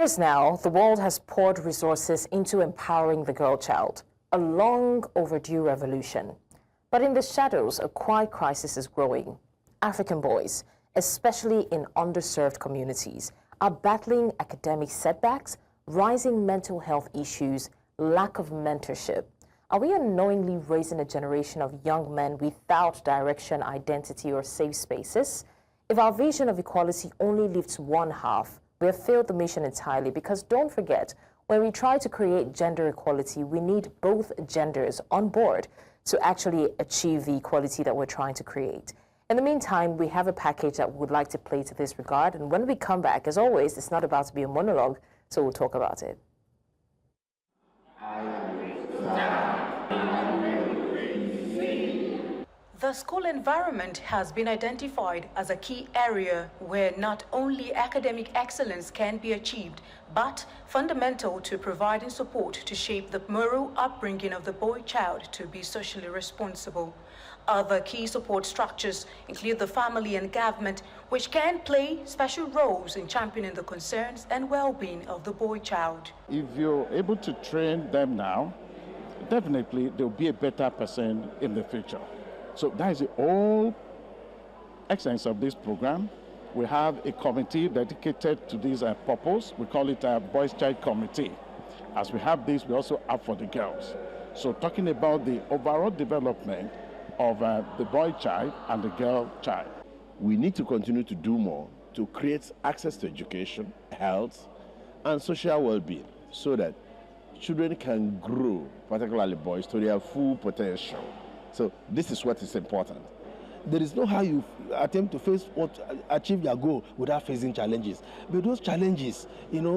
Years now, the world has poured resources into empowering the girl child, a long overdue revolution. But in the shadows, a quiet crisis is growing. African boys, especially in underserved communities, are battling academic setbacks, rising mental health issues, lack of mentorship. Are we unknowingly raising a generation of young men without direction, identity, or safe spaces? If our vision of equality only lifts one half, we have failed the mission entirely, because don't forget, when we try to create gender equality, we need both genders on board to actually achieve the equality that we're trying to create. In the meantime, we have a package that we would like to play to this regard, and when we come back, as always, it's not about to be a monologue, so we'll talk about it. The school environment has been identified as a key area where not only academic excellence can be achieved, but fundamental to providing support to shape the moral upbringing of the boy child to be socially responsible. Other key support structures include the family and government, which can play special roles in championing the concerns and well-being of the boy child. If you're able to train them now, definitely they'll be a better person in the future. So that is the whole essence of this program. We have a committee dedicated to this purpose. We call it a Boys Child Committee. As we have this, we also have for the girls. So talking about the overall development of the boy child and the girl child. We need to continue to do more to create access to education, health, and social well-being so that children can grow, particularly boys, to their full potential. So this is what is important. There is no how you attempt to achieve your goal without facing challenges. But those challenges,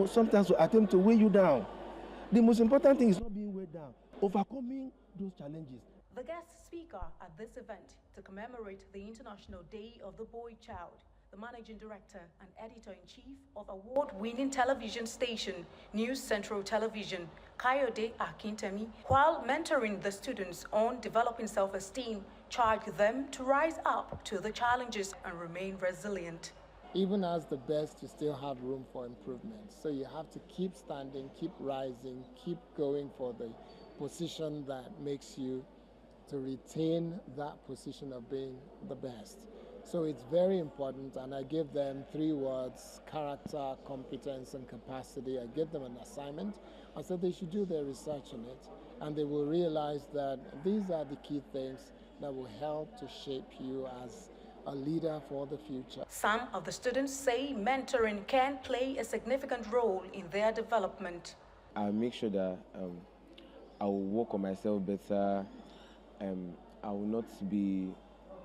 sometimes will attempt to weigh you down. The most important thing is not being weighed down, overcoming those challenges. The guest speaker at this event to commemorate the International Day of the Boy Child, the Managing Director and Editor-in-Chief of award-winning television station News Central Television, Kayode Akintemi, while mentoring the students on developing self-esteem, charged them to rise up to the challenges and remain resilient. Even as the best, you still have room for improvement. So you have to keep standing, keep rising, keep going for the position that makes you to retain that position of being the best. So it's very important, and I give them 3 words: character, competence, and capacity. I give them an assignment. I said they should do their research on it, and they will realize that these are the key things that will help to shape you as a leader for the future. Some of the students say mentoring can play a significant role in their development. I make sure that I will work on myself better. I will not be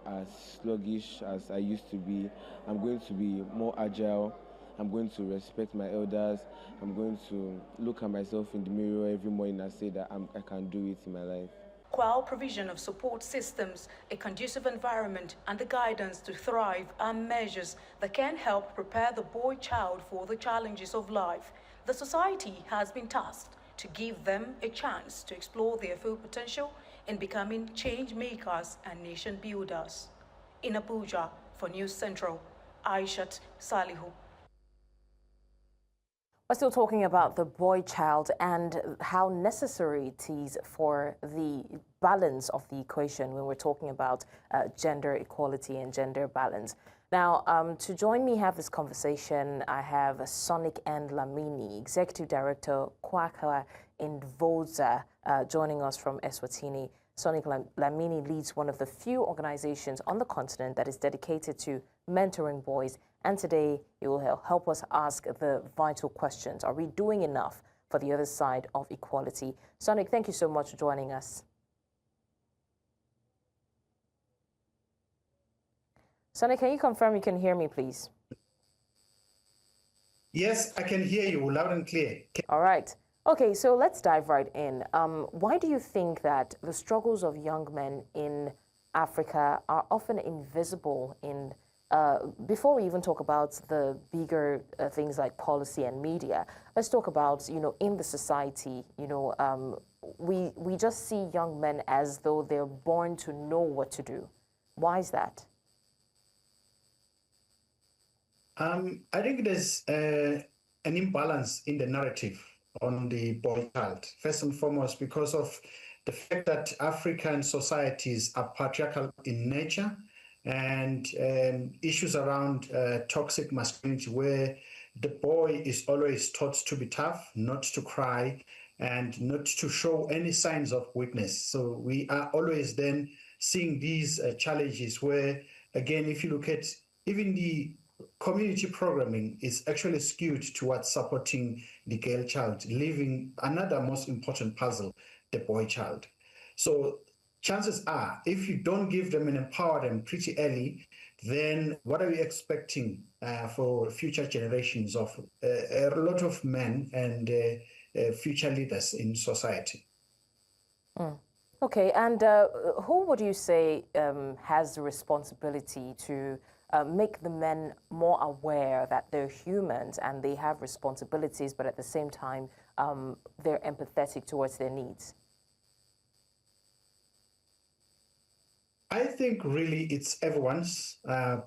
as sluggish as I used to be. I'm going to be more agile. I'm going to respect my elders. I'm going to look at myself in the mirror every morning and say that I can do it in my life. While provision of support systems, a conducive environment, and the guidance to thrive are measures that can help prepare the boy child for the challenges of life, the society has been tasked to give them a chance to explore their full potential in becoming change makers and nation builders. In Abuja, for News Central, Aishat Salihu. We're still talking about the boy child and how necessary it is for the balance of the equation when we're talking about gender equality and gender balance. Now, to join me have this conversation, I have Sonic and Lamini, Executive Director, Kwakwa Indvoza, joining us from Eswatini. Sonic Lamini leads one of the few organizations on the continent that is dedicated to mentoring boys. And today, he will help us ask the vital questions. Are we doing enough for the other side of equality? Sonic, thank you so much for joining us. Sonic, can you confirm you can hear me, please? Yes, I can hear you loud and clear. All right. Okay, so let's dive right in. Why do you think that the struggles of young men in Africa are often invisible in, before we even talk about the bigger things like policy and media, let's talk about, in the society, we just see young men as though they're born to know what to do. Why is that? I think there's a an imbalance in the narrative on the boy child. First and foremost, because of the fact that African societies are patriarchal in nature, and issues around toxic masculinity, where the boy is always taught to be tough, not to cry, and not to show any signs of weakness. So we are always then seeing these challenges where, again, if you look at even the community programming is actually skewed towards supporting the girl child, leaving another most important puzzle, the boy child. So chances are, if you don't give them and empower them pretty early, then what are you expecting for future generations of a lot of men and future leaders in society? Okay, and who would you say has the responsibility to make the men more aware that they're humans and they have responsibilities, but at the same time, they're empathetic towards their needs? I think really it's everyone's.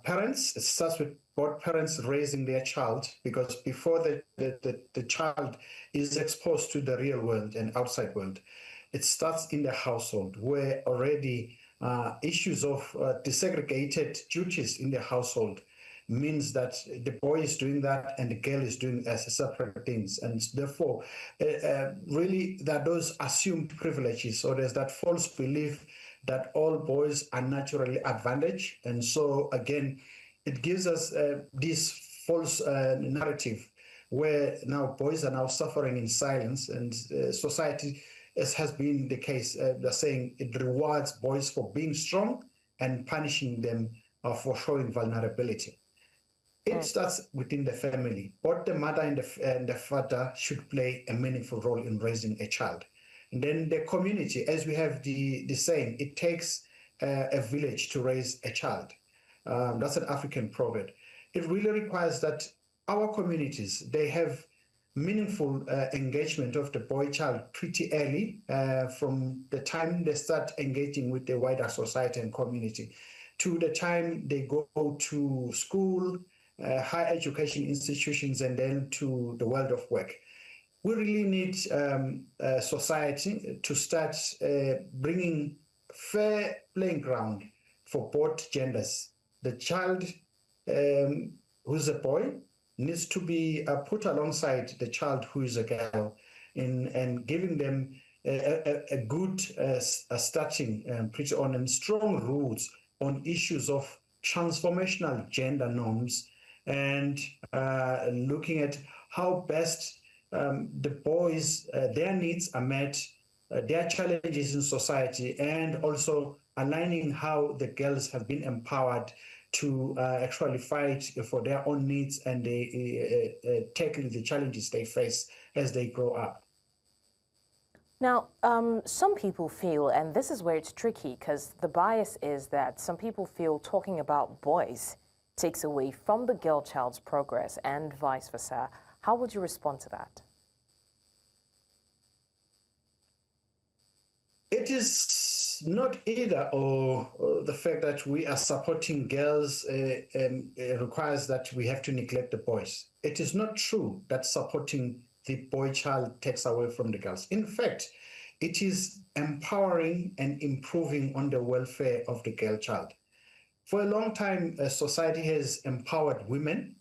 Parents, it starts with both parents raising their child, because before the child is exposed to the real world and outside world, it starts in the household, where already issues of desegregated duties in the household means that the boy is doing that and the girl is doing as separate things. And therefore, really, that those assumed privileges, or there's that false belief that all boys are naturally advantaged. And so, again, it gives us this false narrative where now boys are now suffering in silence, and society, as has been the case, they're saying it rewards boys for being strong and punishing them for showing vulnerability. It starts within the family. Both the mother and the father should play a meaningful role in raising a child. And then the community, as we have the saying, it takes a village to raise a child. That's an African proverb. It really requires that our communities, they have meaningful engagement of the boy child pretty early, from the time they start engaging with the wider society and community to the time they go to school, higher education institutions, and then to the world of work. We really need society to start bringing fair playing ground for both genders. The child who's a boy needs to be put alongside the child who is a girl, and giving them a good starting pretty on, and strong roots on issues of transformational gender norms, and looking at how best the boys, their needs are met, their challenges in society, and also aligning how the girls have been empowered to actually fight for their own needs, and they tackle the challenges they face as they grow up. Now, some people feel, and this is where it's tricky, because the bias is that some people feel talking about boys takes away from the girl child's progress, and vice versa. How would you respond to that? It is not either or. The fact that we are supporting girls requires that we have to neglect the boys. It is not true that supporting the boy child takes away from the girls. In fact, it is empowering and improving on the welfare of the girl child. For a long time, society has empowered women,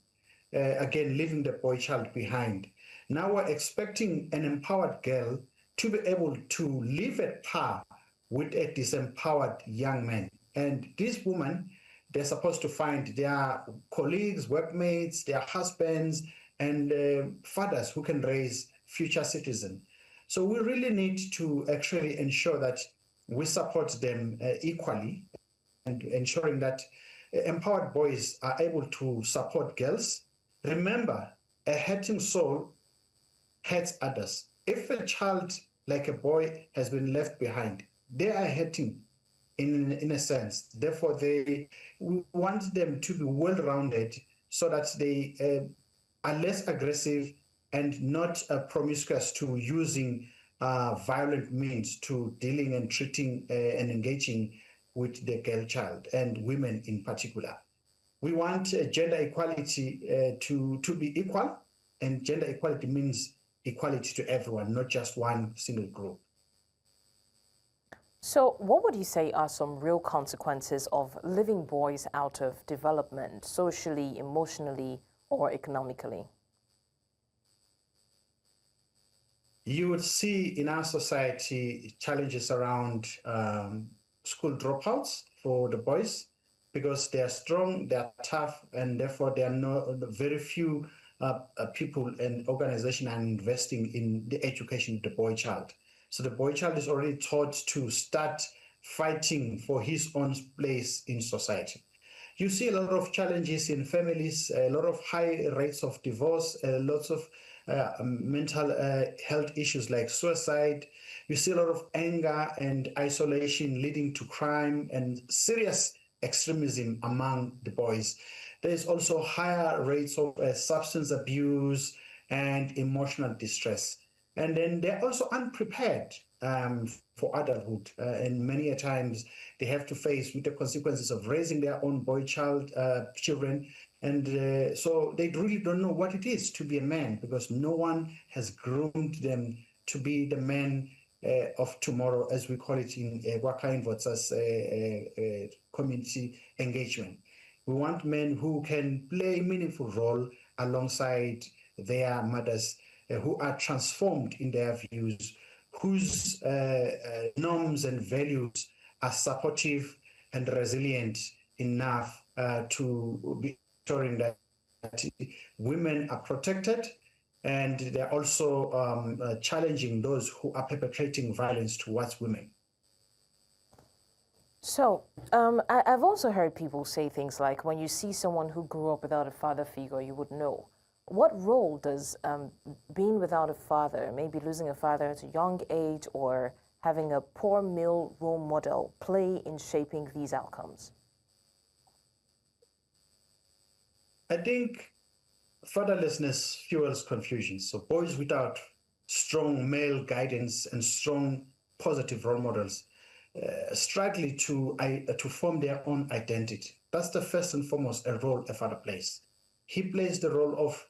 again, leaving the boy child behind. Now we're expecting an empowered girl to be able to live at par with a disempowered young man. And these women, they're supposed to find their colleagues, workmates, their husbands, and fathers who can raise future citizens. So we really need to actually ensure that we support them equally, and ensuring that empowered boys are able to support girls. Remember, a hurting soul hurts others. If a child, like a boy, has been left behind, they are hurting in a sense. Therefore, we want them to be well-rounded so that they are less aggressive and not promiscuous to using violent means to dealing and treating and engaging with the girl child and women in particular. We want gender equality to be equal, and gender equality means equality to everyone, not just one single group. So what would you say are some real consequences of leaving boys out of development, socially, emotionally, or economically? You would see in our society challenges around school dropouts for the boys because they are strong, they are tough, and therefore there are very few people and organizations are investing in the education of the boy child. So the boy child is already taught to start fighting for his own place in society. You see a lot of challenges in families, a lot of high rates of divorce, lots of mental health issues like suicide. You see a lot of anger and isolation leading to crime and serious extremism among the boys. There is also higher rates of substance abuse and emotional distress. And then they're also unprepared for adulthood. And many a times they have to face with the consequences of raising their own boy child children. And so they really don't know what it is to be a man because no one has groomed them to be the man of tomorrow, as we call it in Wakainvotsas community engagement. We want men who can play a meaningful role alongside their mothers, who are transformed in their views, whose norms and values are supportive and resilient enough to be ensuring that women are protected, and they're also challenging those who are perpetrating violence towards women. So I've also heard people say things like, when you see someone who grew up without a father figure, you would know. What role does being without a father, maybe losing a father at a young age or having a poor male role model, play in shaping these outcomes? I think fatherlessness fuels confusion. So boys without strong male guidance and strong positive role models struggle to form their own identity. That's the first and foremost a role a father plays. He plays the role of,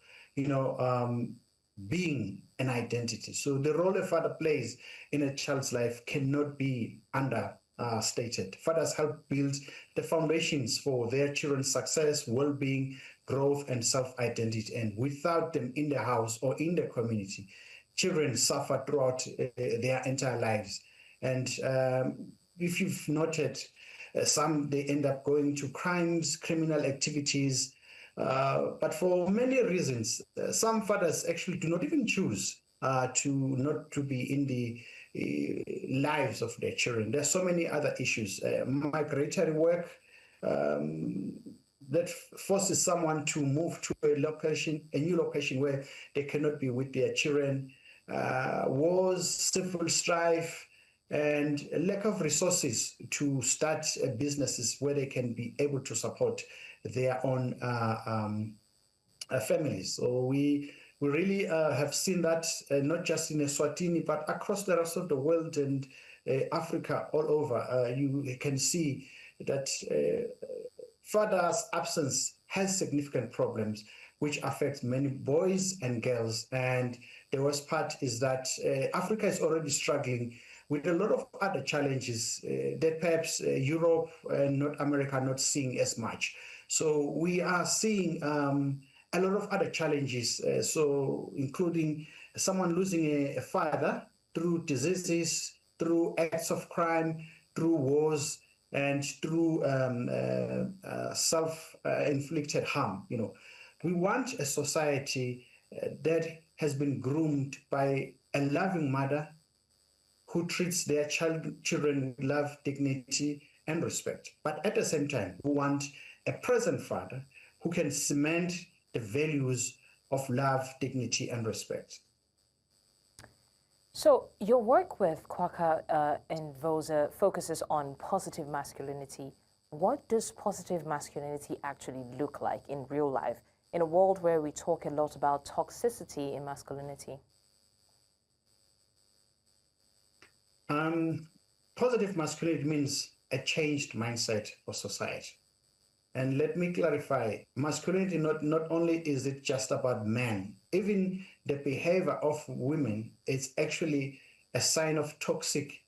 being an identity. So the role a father plays in a child's life cannot be understated. Fathers help build the foundations for their children's success, well-being, growth, and self-identity. And without them in the house or in the community, children suffer throughout their entire lives. And if you've noted, some they end up going to crimes, criminal activities. But for many reasons, some fathers actually do not even choose to be in the lives of their children. There's so many other issues. Migratory work that forces someone to move to a new location where they cannot be with their children. Wars, civil strife, and a lack of resources to start businesses where they can be able to support their own families. So we really have seen that not just in Eswatini, but across the rest of the world and Africa all over. You can see that father's absence has significant problems, which affects many boys and girls. And the worst part is that Africa is already struggling with a lot of other challenges that perhaps Europe and North America are not seeing as much. So we are seeing a lot of other challenges, so including someone losing a father through diseases, through acts of crime, through wars, and through self-inflicted harm. We want a society that has been groomed by a loving mother who treats their children with love, dignity, and respect. But at the same time, we want a present father who can cement the values of love, dignity, and respect. So your work with Kwaka and Vosa focuses on positive masculinity. What does positive masculinity actually look like in real life, in a world where we talk a lot about toxicity in masculinity? Positive masculinity means a changed mindset for society. And let me clarify, masculinity not only is it just about men, even the behavior of women is actually a sign of toxic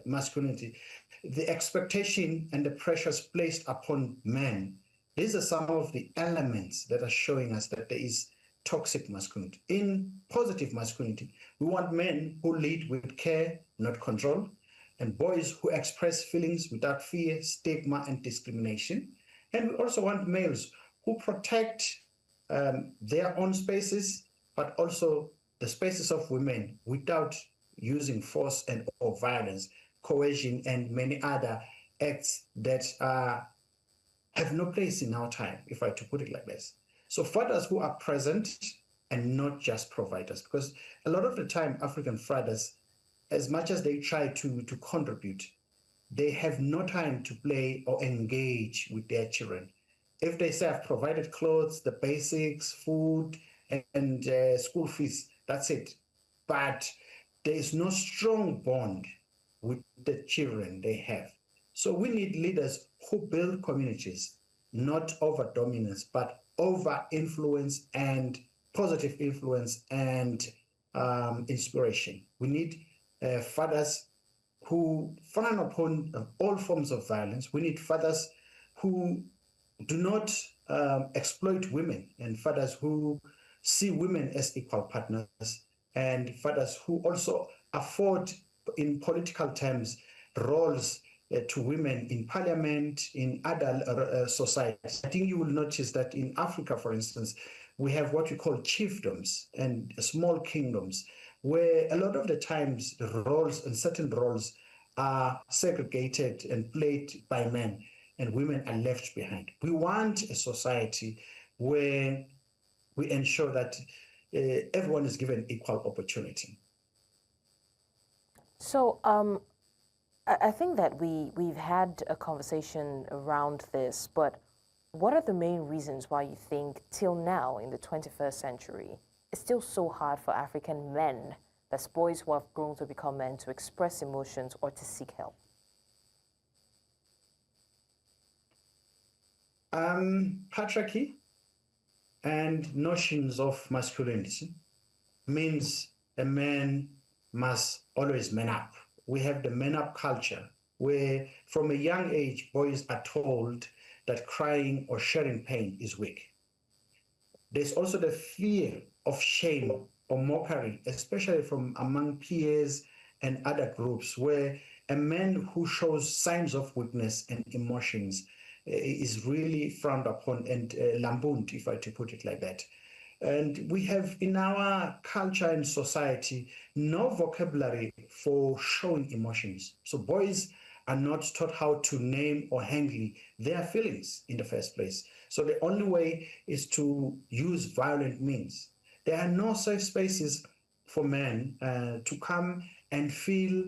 masculinity. The expectation and the pressures placed upon men, these are some of the elements that are showing us that there is toxic masculinity. In positive masculinity, we want men who lead with care, not control, and boys who express feelings without fear, stigma, and discrimination. And we also want males who protect their own spaces, but also the spaces of women without using force and or violence, coercion, and many other acts that have no place in our time, if I to put it like this. So fathers who are present and not just providers, because a lot of the time African fathers, as much as they try to contribute, they have no time to play or engage with their children. If they say, I've provided clothes, the basics, food, and school fees, that's it. But there is no strong bond with the children they have. So we need leaders who build communities, not over dominance, but over influence and positive influence and inspiration. We need fathers who frown upon all forms of violence. We need fathers who do not exploit women, and fathers who see women as equal partners, and fathers who also afford, in political terms, roles to women in parliament, in other societies. I think you will notice that in Africa, for instance, we have what we call chiefdoms and small kingdoms, where a lot of the times the roles and certain roles are segregated and played by men, and women are left behind. We want a society where we ensure that everyone is given equal opportunity. So I think that we've had a conversation around this, but what are the main reasons why you think till now in the 21st century it's still so hard for African men, that's boys who have grown to become men, to express emotions or to seek help? Patriarchy and notions of masculinity means a man must always man up. We have the man up culture where from a young age, boys are told that crying or sharing pain is weak. There's also the fear of shame or mockery, especially from among peers and other groups, where a man who shows signs of weakness and emotions is really frowned upon and lampooned, if I to put it like that. And we have in our culture and society no vocabulary for showing emotions. So boys are not taught how to name or handle their feelings in the first place. So the only way is to use violent means. There are no safe spaces for men to come and feel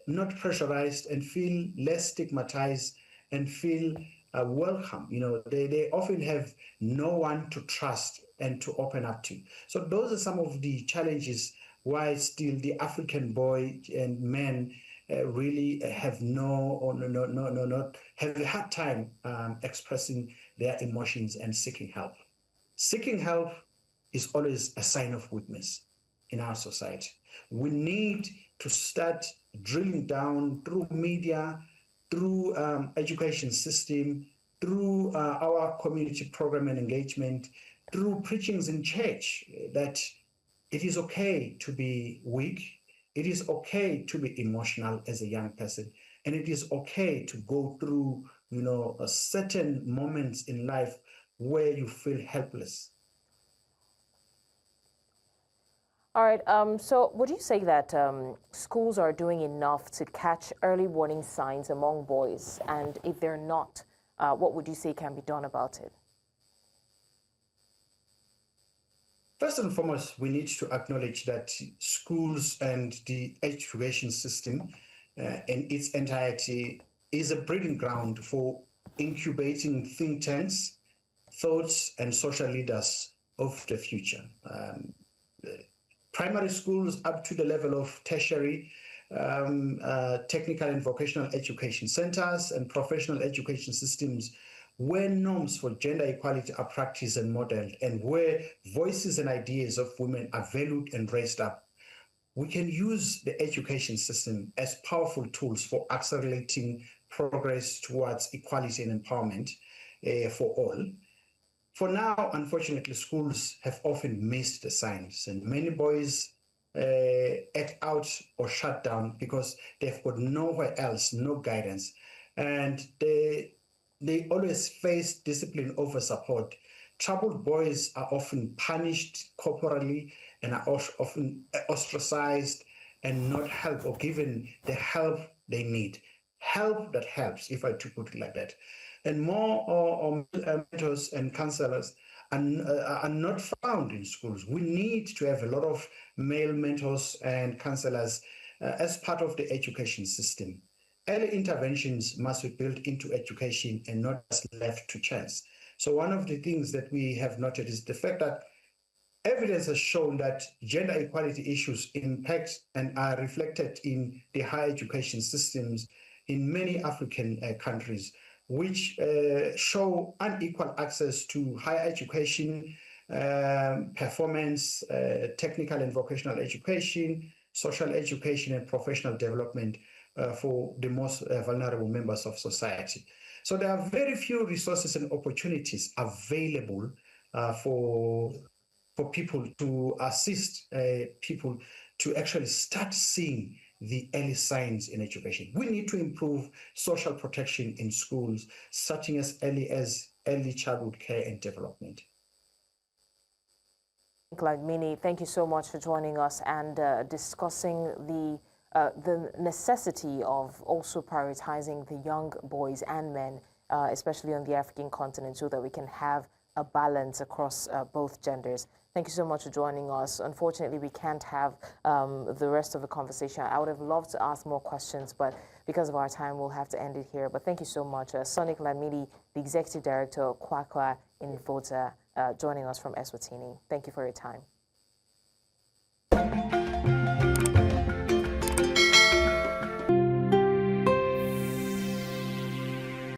not pressurized and feel less stigmatized and feel welcome. You know, they often have no one to trust and to open up to. So those are some of the challenges why still the African boy and men really have not have a hard time expressing their emotions and seeking help. Seeking help is always a sign of weakness in our society. We need to start drilling down through media, through education system, through our community program and engagement, through preachings in church, that it is okay to be weak, it is okay to be emotional as a young person, and it is okay to go through, you know, certain moments in life where you feel helpless. All right, so would you say that schools are doing enough to catch early warning signs among boys? And if they're not, what would you say can be done about it? First and foremost, we need to acknowledge that schools and the education system in its entirety is a breeding ground for incubating think tanks, thoughts, and social leaders of the future. Primary schools up to the level of tertiary technical and vocational education centers and professional education systems where norms for gender equality are practiced and modeled, and where voices and ideas of women are valued and raised up, we can use the education system as powerful tools for accelerating progress towards equality and empowerment for all. For now, unfortunately, schools have often missed the signs, and many boys act out or shut down because they've got nowhere else, no guidance, and they always face discipline over support. Troubled boys are often punished corporally and are often ostracized and not helped or given the help they need. Help that helps, if I to put it like that. And more mentors and counselors are not found in schools. We need to have a lot of male mentors and counselors as part of the education system. Early interventions must be built into education and not just left to chance. So one of the things that we have noted is the fact that evidence has shown that gender equality issues impact and are reflected in the higher education systems in many African countries, which show unequal access to higher education, performance, technical and vocational education, social education, and professional development for the most vulnerable members of society. So there are very few resources and opportunities available for people to assist people to actually start seeing the early signs in education. We need to improve social protection in schools, starting as early childhood care and development. Mini, thank you so much for joining us and discussing the necessity of also prioritizing the young boys and men, especially on the African continent, so that we can have a balance across both genders. Thank you so much for joining us. Unfortunately, we can't have the rest of the conversation. I would have loved to ask more questions, but because of our time, we'll have to end it here. But thank you so much. Sonic Lamidi, the Executive Director of Kwakwa in Volta, joining us from Eswatini. Thank you for your time.